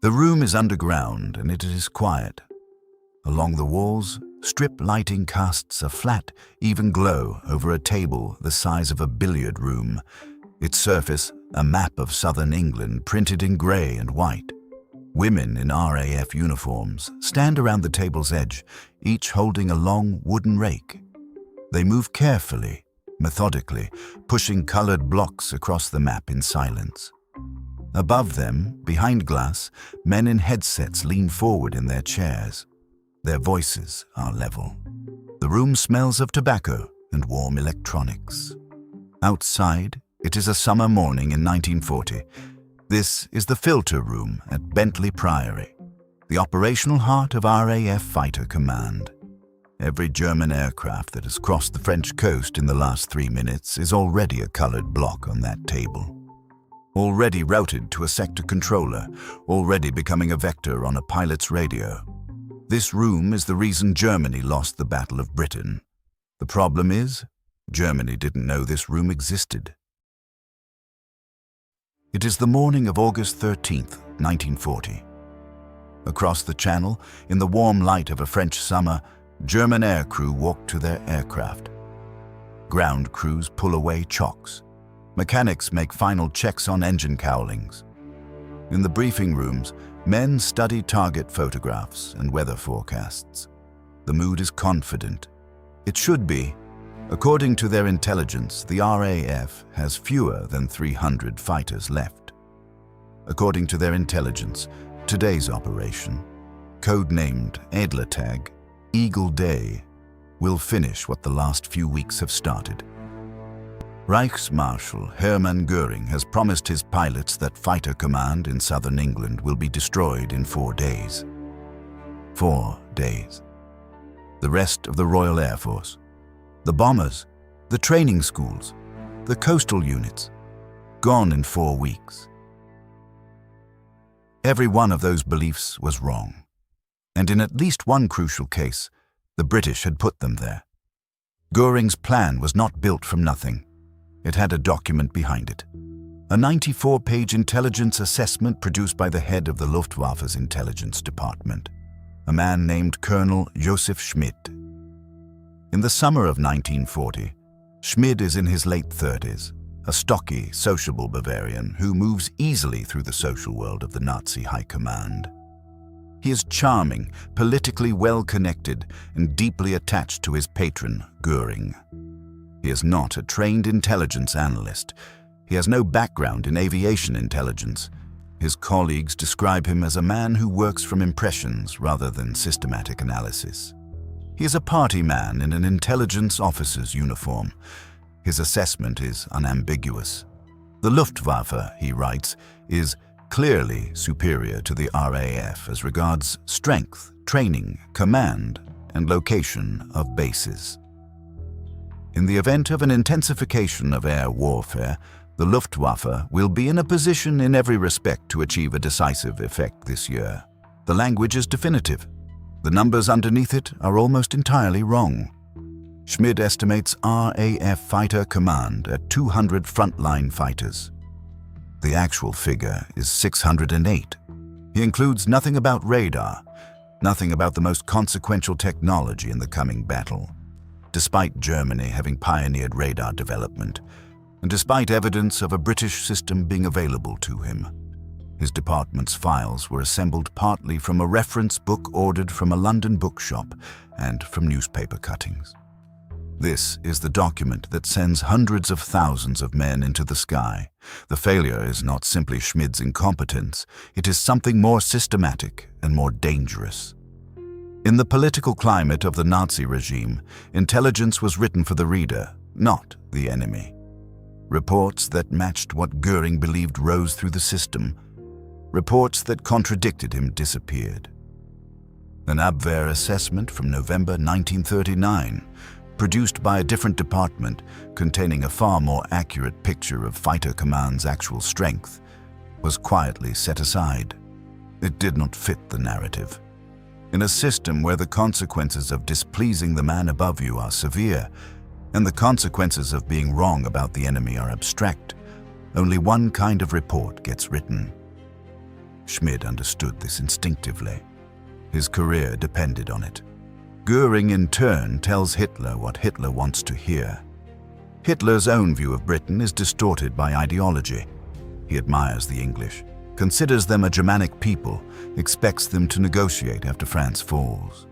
The room is underground and it is quiet. Along the walls, strip lighting casts a flat, even glow over a table the size of a billiard room. Its surface, a map of southern England printed in grey and white. Women in RAF uniforms stand around the table's edge, each holding a long wooden rake. They move carefully, methodically, pushing coloured blocks across the map in silence. Above them, behind glass, men in headsets lean forward in their chairs. Their voices are level. The room smells of tobacco and warm electronics. Outside, it is a summer morning in 1940. This is the filter room at Bentley Priory, the operational heart of RAF Fighter Command. Every German aircraft that has crossed the French coast in the last 3 minutes is already a coloured block on that table. Already routed to a sector controller, already becoming a vector on a pilot's radio. This room is the reason Germany lost the Battle of Britain. The problem is, Germany didn't know this room existed. It is the morning of August 13th, 1940. Across the channel, in the warm light of a French summer, German aircrew walk to their aircraft. Ground crews pull away chocks. Mechanics make final checks on engine cowlings. In the briefing rooms, men study target photographs and weather forecasts. The mood is confident. It should be. According to their intelligence, the RAF has fewer than 300 fighters left. According to their intelligence, today's operation, codenamed Adlertag, Eagle Day, will finish what the last few weeks have started. Reichsmarschall Hermann Göring has promised his pilots that Fighter Command in southern England will be destroyed in 4 days. 4 days. The rest of the Royal Air Force, the bombers, the training schools, the coastal units, gone in 4 weeks. Every one of those beliefs was wrong. And in at least one crucial case, the British had put them there. Göring's plan was not built from nothing. It had a document behind it. A 94-page intelligence assessment produced by the head of the Luftwaffe's intelligence department, a man named Colonel Joseph Schmid. In the summer of 1940, Schmid is in his late 30s, a stocky, sociable Bavarian who moves easily through the social world of the Nazi High Command. He is charming, politically well-connected, and deeply attached to his patron, Göring. He is not a trained intelligence analyst. He has no background in aviation intelligence. His colleagues describe him as a man who works from impressions rather than systematic analysis. He is a party man in an intelligence officer's uniform. His assessment is unambiguous. The Luftwaffe, he writes, is clearly superior to the RAF as regards strength, training, command, and location of bases. In the event of an intensification of air warfare, the Luftwaffe will be in a position in every respect to achieve a decisive effect this year. The language is definitive. The numbers underneath it are almost entirely wrong. Schmid estimates RAF Fighter Command at 200 frontline fighters. The actual figure is 608. He includes nothing about radar, nothing about the most consequential technology in the coming battle. Despite Germany having pioneered radar development, and despite evidence of a British system being available to him, his department's files were assembled partly from a reference book ordered from a London bookshop and from newspaper cuttings. This is the document that sends hundreds of thousands of men into the sky. The failure is not simply Schmid's incompetence, it is something more systematic and more dangerous. In the political climate of the Nazi regime, intelligence was written for the reader, not the enemy. Reports that matched what Göring believed rose through the system. Reports that contradicted him disappeared. An Abwehr assessment from November 1939, produced by a different department, containing a far more accurate picture of Fighter Command's actual strength, was quietly set aside. It did not fit the narrative. In a system where the consequences of displeasing the man above you are severe, and the consequences of being wrong about the enemy are abstract, only one kind of report gets written. Schmid understood this instinctively. His career depended on it. Göring, in turn, tells Hitler what Hitler wants to hear. Hitler's own view of Britain is distorted by ideology. He admires the English, considers them a Germanic people, expects them to negotiate after France falls.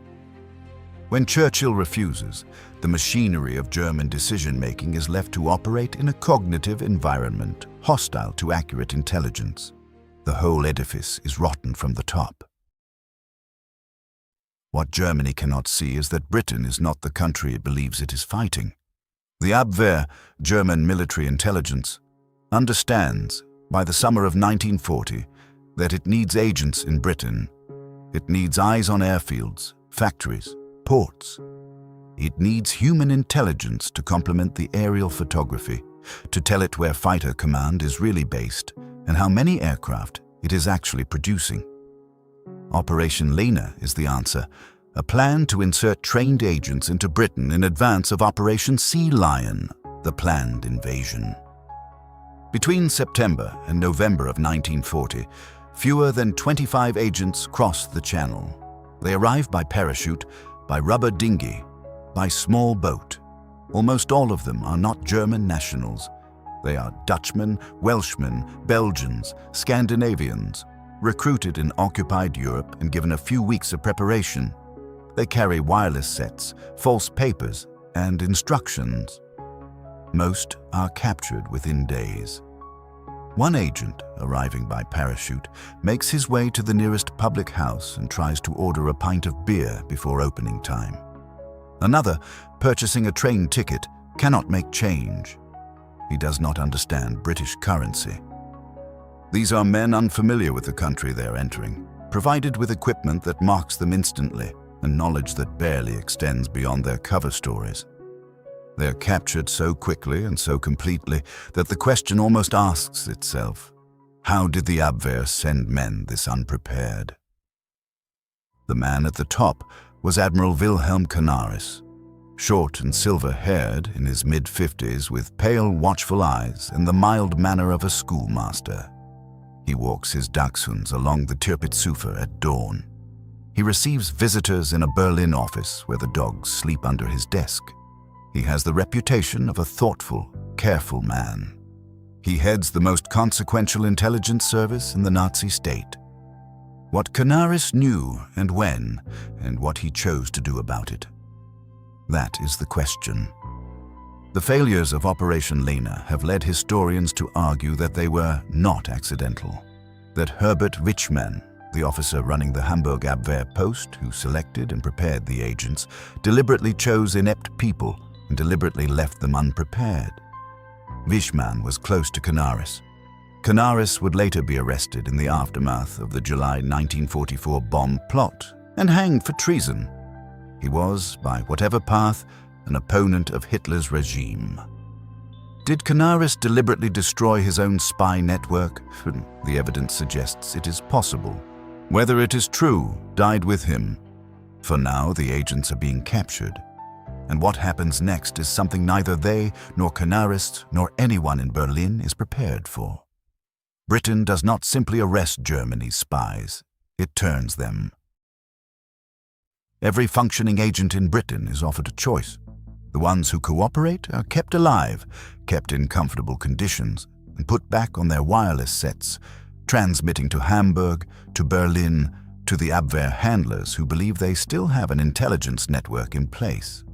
When Churchill refuses, the machinery of German decision-making is left to operate in a cognitive environment hostile to accurate intelligence. The whole edifice is rotten from the top. What Germany cannot see is that Britain is not the country it believes it is fighting. The Abwehr, German military intelligence, understands, by the summer of 1940, that it needs agents in Britain. It needs eyes on airfields, factories, ports. It needs human intelligence to complement the aerial photography, to tell it where fighter command is really based and how many aircraft it is actually producing. Operation Lena is the answer, a plan to insert trained agents into Britain in advance of Operation Sea Lion, the planned invasion. Between September and November of 1940, fewer than 25 agents crossed the Channel. They arrived by parachute, by rubber dinghy, by small boat. Almost all of them are not German nationals. They are Dutchmen, Welshmen, Belgians, Scandinavians, recruited in occupied Europe and given a few weeks of preparation. They carry wireless sets, false papers, and instructions. Most are captured within days. One agent, arriving by parachute, makes his way to the nearest public house and tries to order a pint of beer before opening time. Another, purchasing a train ticket, cannot make change. He does not understand British currency. These are men unfamiliar with the country they are entering, provided with equipment that marks them instantly and knowledge that barely extends beyond their cover stories. They are captured so quickly and so completely that the question almost asks itself, how did the Abwehr send men this unprepared? The man at the top was Admiral Wilhelm Canaris, short and silver-haired in his mid-50s with pale, watchful eyes and the mild manner of a schoolmaster. He walks his dachshunds along the Tirpitzufer at dawn. He receives visitors in a Berlin office where the dogs sleep under his desk. He has the reputation of a thoughtful, careful man. He heads the most consequential intelligence service in the Nazi state. What Canaris knew and when, and what he chose to do about it. That is the question. The failures of Operation Lena have led historians to argue that they were not accidental, that Herbert Wichmann, the officer running the Hamburg Abwehr post who selected and prepared the agents, deliberately chose inept people and deliberately left them unprepared. Wichmann was close to Canaris. Canaris would later be arrested in the aftermath of the July 1944 bomb plot and hanged for treason. He was, by whatever path, an opponent of Hitler's regime. Did Canaris deliberately destroy his own spy network? The evidence suggests it is possible. Whether it is true died with him. For now, the agents are being captured. And what happens next is something neither they, nor Canaris, nor anyone in Berlin is prepared for. Britain does not simply arrest Germany's spies, it turns them. Every functioning agent in Britain is offered a choice. The ones who cooperate are kept alive, kept in comfortable conditions, and put back on their wireless sets, transmitting to Hamburg, to Berlin, to the Abwehr handlers who believe they still have an intelligence network in place.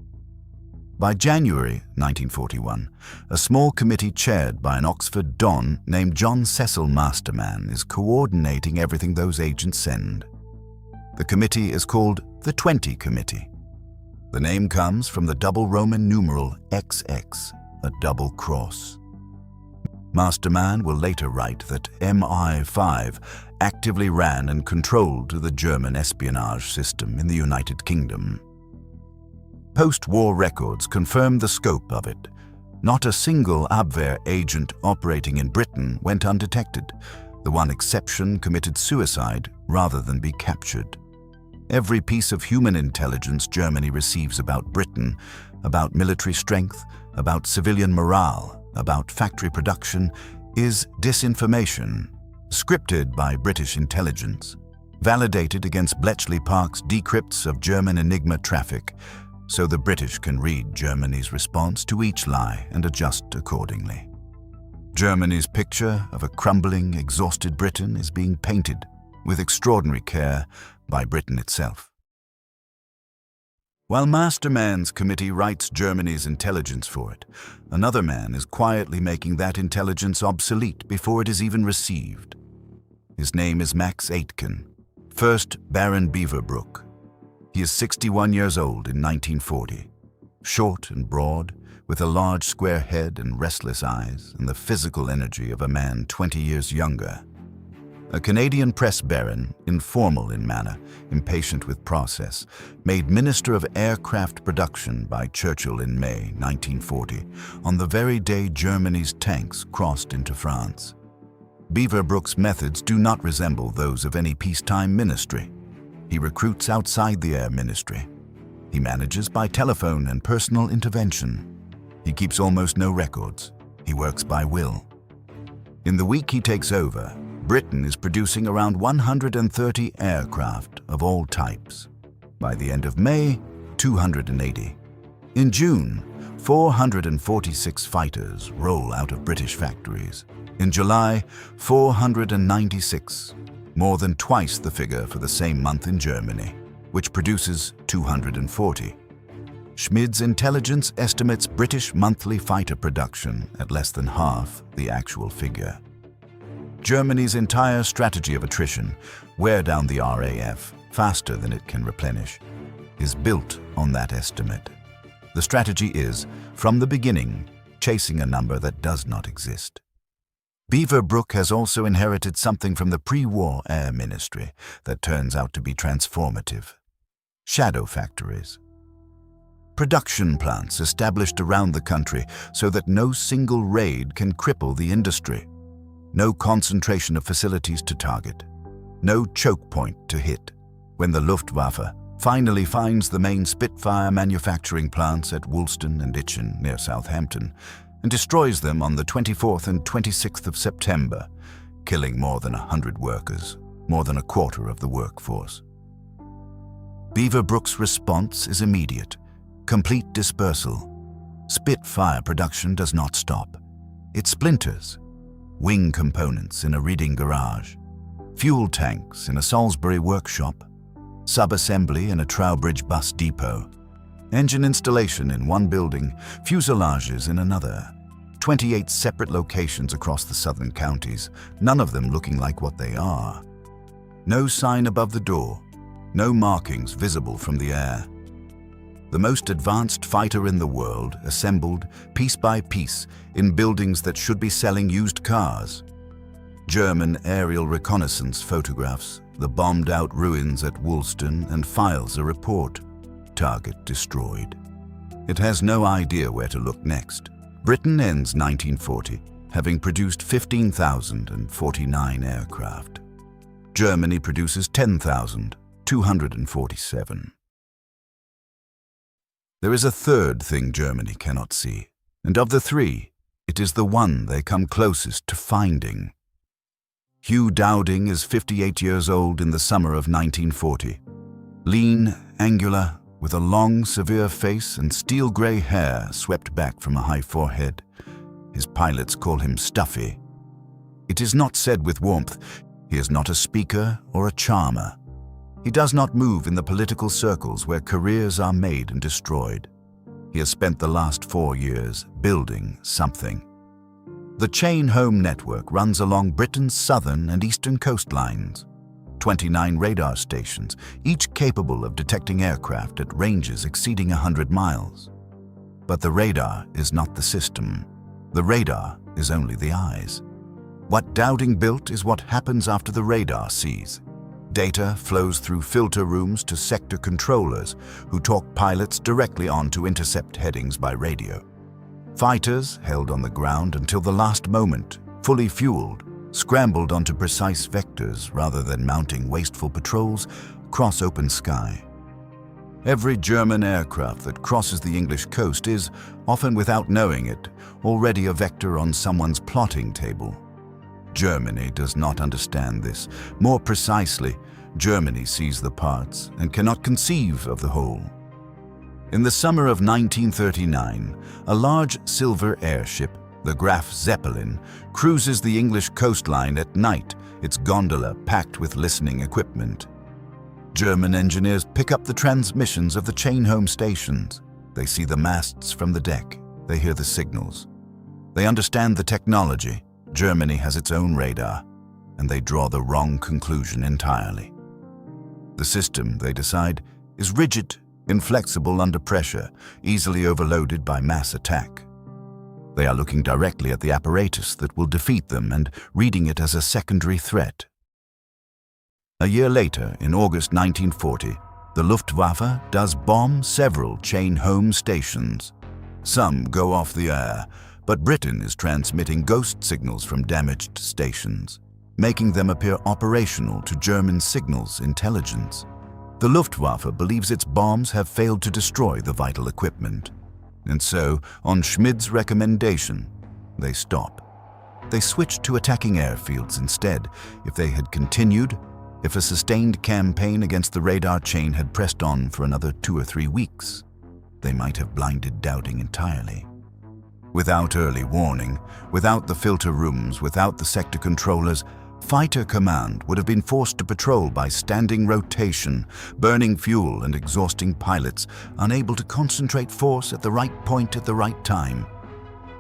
By January 1941, a small committee chaired by an Oxford Don named John Cecil Masterman is coordinating everything those agents send. The committee is called the 20 Committee. The name comes from the double Roman numeral XX, a double cross. Masterman will later write that MI5 actively ran and controlled the German espionage system in the United Kingdom. Post-war records confirm the scope of it. Not a single Abwehr agent operating in Britain went undetected. The one exception committed suicide rather than be captured. Every piece of human intelligence Germany receives about Britain, about military strength, about civilian morale, about factory production, is disinformation. Scripted by British intelligence, validated against Bletchley Park's decrypts of German Enigma traffic, so the British can read Germany's response to each lie and adjust accordingly. Germany's picture of a crumbling, exhausted Britain is being painted with extraordinary care by Britain itself. While Masterman's committee writes Germany's intelligence for it, another man is quietly making that intelligence obsolete before it is even received. His name is Max Aitken, 1st Baron Beaverbrook. He is 61 years old in 1940, short and broad, with a large square head and restless eyes and the physical energy of a man 20 years younger. A Canadian press baron, informal in manner, impatient with process, made Minister of Aircraft Production by Churchill in May 1940, on the very day Germany's tanks crossed into France. Beaverbrook's methods do not resemble those of any peacetime ministry. He recruits outside the Air Ministry. He manages by telephone and personal intervention. He keeps almost no records. He works by will. In the week he takes over, Britain is producing around 130 aircraft of all types. By the end of May, 280. In June, 446 fighters roll out of British factories. In July, 496, more than twice the figure for the same month in Germany, which produces 240. Schmid's intelligence estimates British monthly fighter production at less than half the actual figure. Germany's entire strategy of attrition, wear down the RAF faster than it can replenish, is built on that estimate. The strategy is, from the beginning, chasing a number that does not exist. Beaverbrook has also inherited something from the pre-war Air Ministry that turns out to be transformative: shadow factories. Production plants established around the country so that no single raid can cripple the industry. No concentration of facilities to target. No choke point to hit. When the Luftwaffe finally finds the main Spitfire manufacturing plants at Woolston and Itchen near Southampton and destroys them on the 24th and 26th of September, killing more than 100 workers, more than a quarter of the workforce. Beaverbrook's response is immediate. Complete dispersal. Spitfire production does not stop. It splinters. Wing components in a Reading garage. Fuel tanks in a Salisbury workshop. Sub-assembly in a Trowbridge bus depot. Engine installation in one building, fuselages in another. 28 separate locations across the southern counties, none of them looking like what they are. No sign above the door. No markings visible from the air. The most advanced fighter in the world, assembled piece by piece in buildings that should be selling used cars. German aerial reconnaissance photographs the bombed-out ruins at Woolston and files a report. Target destroyed. It has no idea where to look next. Britain ends 1940, having produced 15,049 aircraft. Germany produces 10,247. There is a third thing Germany cannot see, and of the three, it is the one they come closest to finding. Hugh Dowding is 58 years old in the summer of 1940. Lean, angular, with a long, severe face and steel-grey hair swept back from a high forehead. His pilots call him Stuffy. It is not said with warmth. He is not a speaker or a charmer. He does not move in the political circles where careers are made and destroyed. He has spent the last 4 years building something. The chain home network runs along Britain's southern and eastern coastlines. 29 radar stations, each capable of detecting aircraft at ranges exceeding 100 miles. But the radar is not the system. The radar is only the eyes. What Dowding built is what happens after the radar sees. Data flows through filter rooms to sector controllers, who talk pilots directly on to intercept headings by radio. Fighters, held on the ground until the last moment, fully fueled, scrambled onto precise vectors rather than mounting wasteful patrols across open sky. Every German aircraft that crosses the English coast is, often without knowing it, already a vector on someone's plotting table. Germany does not understand this. More precisely, Germany sees the parts and cannot conceive of the whole. In the summer of 1939, a large silver airship, the Graf Zeppelin, cruises the English coastline at night, its gondola packed with listening equipment. German engineers pick up the transmissions of the chain home stations. They see the masts from the deck. They hear the signals. They understand the technology. Germany has its own radar, and they draw the wrong conclusion entirely. The system, they decide, is rigid, inflexible under pressure, easily overloaded by mass attack. They are looking directly at the apparatus that will defeat them and reading it as a secondary threat. A year later, in August 1940, the Luftwaffe does bomb several chain home stations. Some go off the air, but Britain is transmitting ghost signals from damaged stations, making them appear operational to German signals intelligence. The Luftwaffe believes its bombs have failed to destroy the vital equipment. And so, on Schmid's recommendation, they stop. They switch to attacking airfields instead. If they had continued, if a sustained campaign against the radar chain had pressed on for another 2 or 3 weeks, they might have blinded Dowding entirely. Without early warning, without the filter rooms, without the sector controllers, Fighter Command would have been forced to patrol by standing rotation, burning fuel and exhausting pilots, unable to concentrate force at the right point at the right time.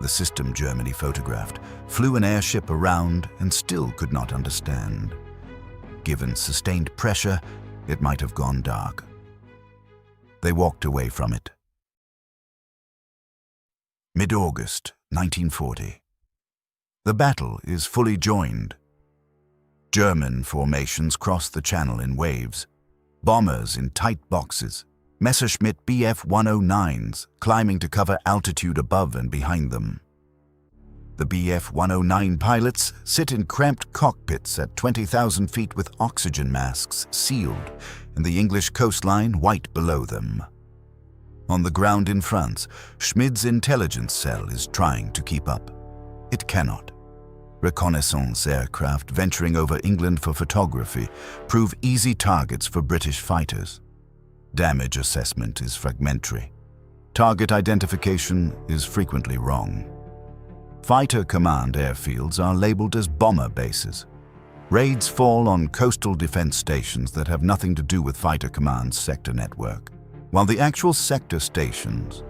The system Germany photographed flew an airship around and still could not understand. Given sustained pressure, it might have gone dark. They walked away from it. Mid-August 1940. The battle is fully joined. German formations cross the channel in waves. Bombers in tight boxes, Messerschmitt Bf-109s climbing to cover altitude above and behind them. The Bf-109 pilots sit in cramped cockpits at 20,000 feet with oxygen masks sealed, and the English coastline white below them. On the ground in France, Schmid's intelligence cell is trying to keep up. It cannot. Reconnaissance aircraft venturing over England for photography prove easy targets for British fighters. Damage assessment is fragmentary. Target identification is frequently wrong. Fighter Command airfields are labeled as bomber bases. Raids fall on coastal defense stations that have nothing to do with Fighter Command's sector network, while the actual sector stations,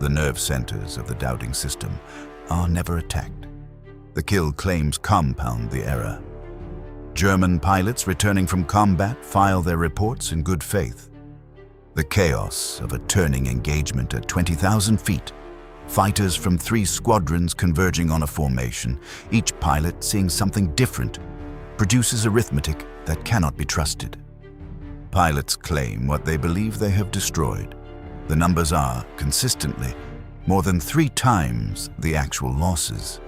the nerve centers of the Dowding system, are never attacked. The kill claims compound the error. German pilots returning from combat file their reports in good faith. The chaos of a turning engagement at 20,000 feet, fighters from 3 squadrons converging on a formation, each pilot seeing something different, produces arithmetic that cannot be trusted. Pilots claim what they believe they have destroyed. The numbers are, consistently, more than 3 times the actual losses.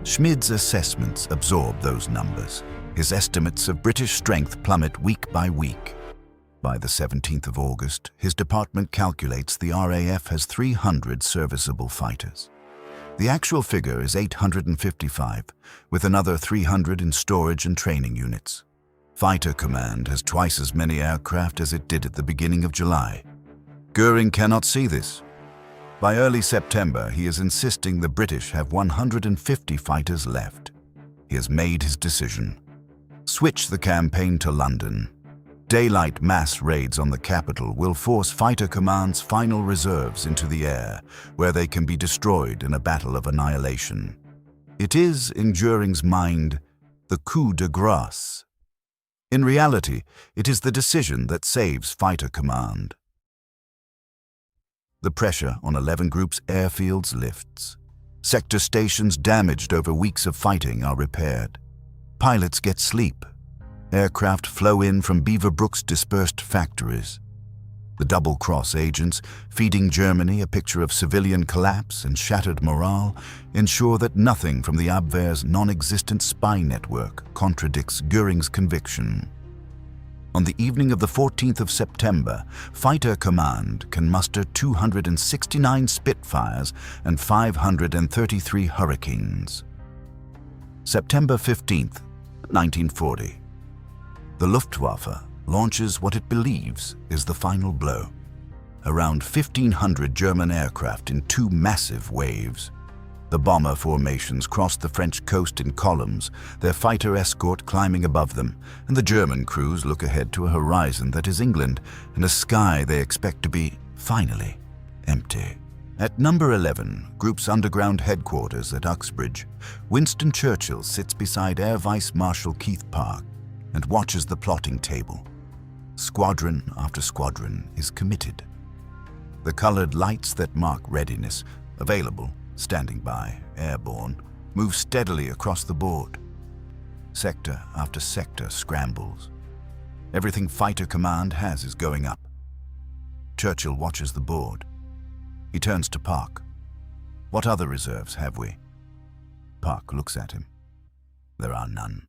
Schmid's assessments absorb those numbers. His estimates of British strength plummet week by week. By the 17th of August, his department calculates the RAF has 300 serviceable fighters. The actual figure is 855, with another 300 in storage and training units. Fighter Command has twice as many aircraft as it did at the beginning of July. Göring cannot see this. By early September, he is insisting the British have 150 fighters left. He has made his decision. Switch the campaign to London. Daylight mass raids on the capital will force Fighter Command's final reserves into the air, where they can be destroyed in a battle of annihilation. It is, in Göring's mind, the coup de grâce. In reality, it is the decision that saves Fighter Command. The pressure on 11 groups' airfields lifts. Sector stations damaged over weeks of fighting are repaired. Pilots get sleep. Aircraft flow in from Beaverbrook's dispersed factories. The double-cross agents, feeding Germany a picture of civilian collapse and shattered morale, ensure that nothing from the Abwehr's non-existent spy network contradicts Göring's conviction. On the evening of the 14th of September, Fighter Command can muster 269 Spitfires and 533 Hurricanes. September 15th, 1940. The Luftwaffe launches what it believes is the final blow. Around 1,500 German aircraft in two massive waves. The bomber formations cross the French coast in columns, their fighter escort climbing above them, and the German crews look ahead to a horizon that is England and a sky they expect to be, finally, empty. At number 11, Group's underground headquarters at Uxbridge, Winston Churchill sits beside Air Vice Marshal Keith Park and watches the plotting table. Squadron after squadron is committed. The colored lights that mark readiness, available, standing by, airborne, move steadily across the board. Sector after sector scrambles. Everything Fighter Command has is going up. Churchill watches the board. He turns to Park. "What other reserves have we?" Park looks at him. There are none.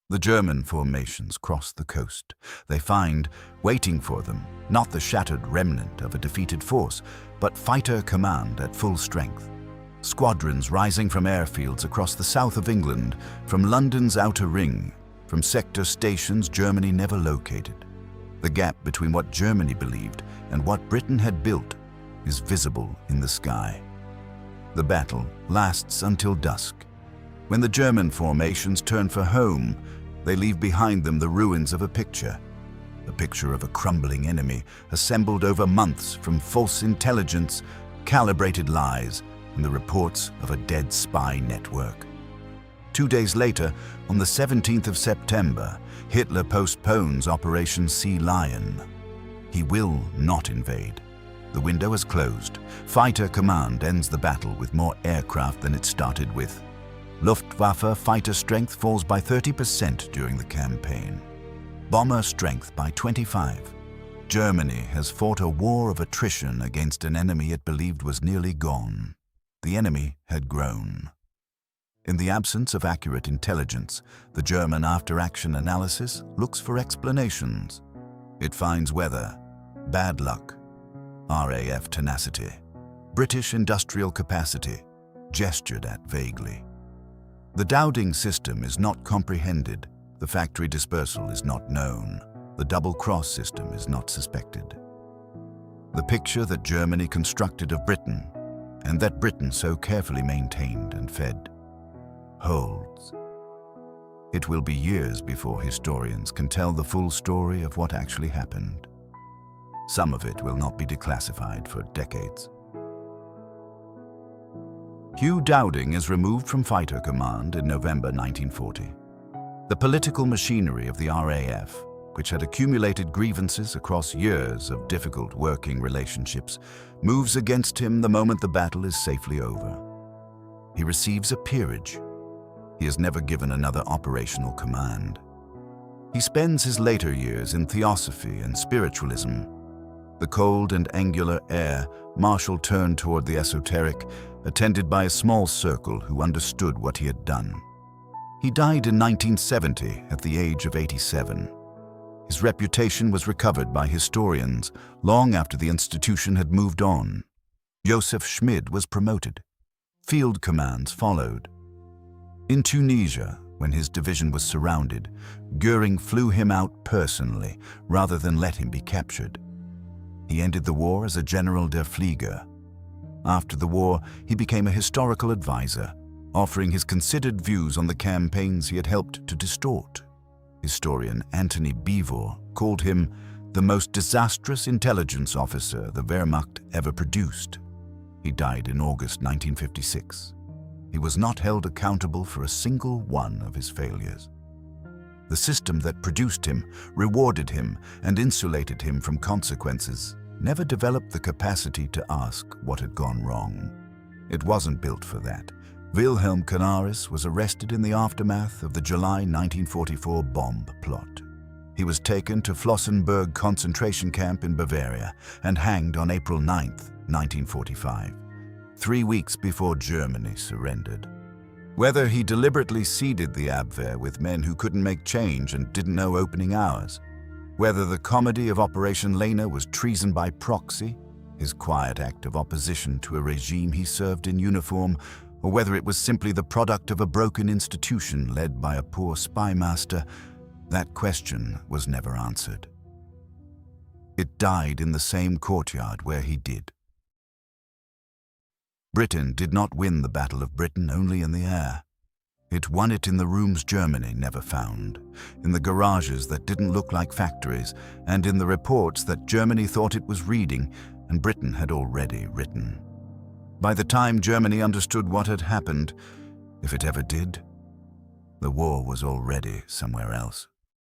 The German formations cross the coast. They find, waiting for them, not the shattered remnant of a defeated force, but Fighter Command at full strength. Squadrons rising from airfields across the south of England, from London's outer ring, from sector stations Germany never located. The gap between what Germany believed and what Britain had built is visible in the sky. The battle lasts until dusk. When the German formations turn for home, they leave behind them the ruins of a picture of a crumbling enemy assembled over months from false intelligence, calibrated lies, and the reports of a dead spy network. 2 days later, on the 17th of September, Hitler postpones Operation Sea Lion. He will not invade. The window is closed. Fighter Command ends the battle with more aircraft than it started with. Luftwaffe fighter strength falls by 30% during the campaign. Bomber strength by 25%. Germany has fought a war of attrition against an enemy it believed was nearly gone. The enemy had grown. In the absence of accurate intelligence, the German after-action analysis looks for explanations. It finds weather, bad luck, RAF tenacity, British industrial capacity, gestured at vaguely. The Dowding system is not comprehended, the factory dispersal is not known, the double-cross system is not suspected. The picture that Germany constructed of Britain, and that Britain so carefully maintained and fed, holds. It will be years before historians can tell the full story of what actually happened. Some of it will not be declassified for decades. Hugh Dowding is removed from Fighter Command in November 1940. The political machinery of the RAF, which had accumulated grievances across years of difficult working relationships, moves against him the moment the battle is safely over. He receives a peerage. He is never given another operational command. He spends his later years in theosophy and spiritualism. The cold and angular air, Marshall turned toward the esoteric, attended by a small circle who understood what he had done. He died in 1970 at the age of 87. His reputation was recovered by historians long after the institution had moved on. Josef Schmid was promoted. Field commands followed. In Tunisia, when his division was surrounded, Göring flew him out personally rather than let him be captured. He ended the war as a General der Flieger. After the war, he became a historical advisor, offering his considered views on the campaigns he had helped to distort. Historian Anthony Beevor called him the most disastrous intelligence officer the Wehrmacht ever produced. He died in August 1956. He was not held accountable for a single one of his failures. The system that produced him, rewarded him, and insulated him from consequences never developed the capacity to ask what had gone wrong. It wasn't built for that. Wilhelm Canaris was arrested in the aftermath of the July 1944 bomb plot. He was taken to Flossenburg concentration camp in Bavaria and hanged on April 9, 1945, 3 weeks before Germany surrendered. Whether he deliberately seeded the Abwehr with men who couldn't make change and didn't know opening hours, whether the comedy of Operation Lena was treason by proxy, his quiet act of opposition to a regime he served in uniform, or whether it was simply the product of a broken institution led by a poor spy master, that question was never answered. It died in the same courtyard where he did. Britain did not win the Battle of Britain only in the air. It won it in the rooms Germany never found, in the garages that didn't look like factories, and in the reports that Germany thought it was reading and Britain had already written. By the time Germany understood what had happened, if it ever did, the war was already somewhere else.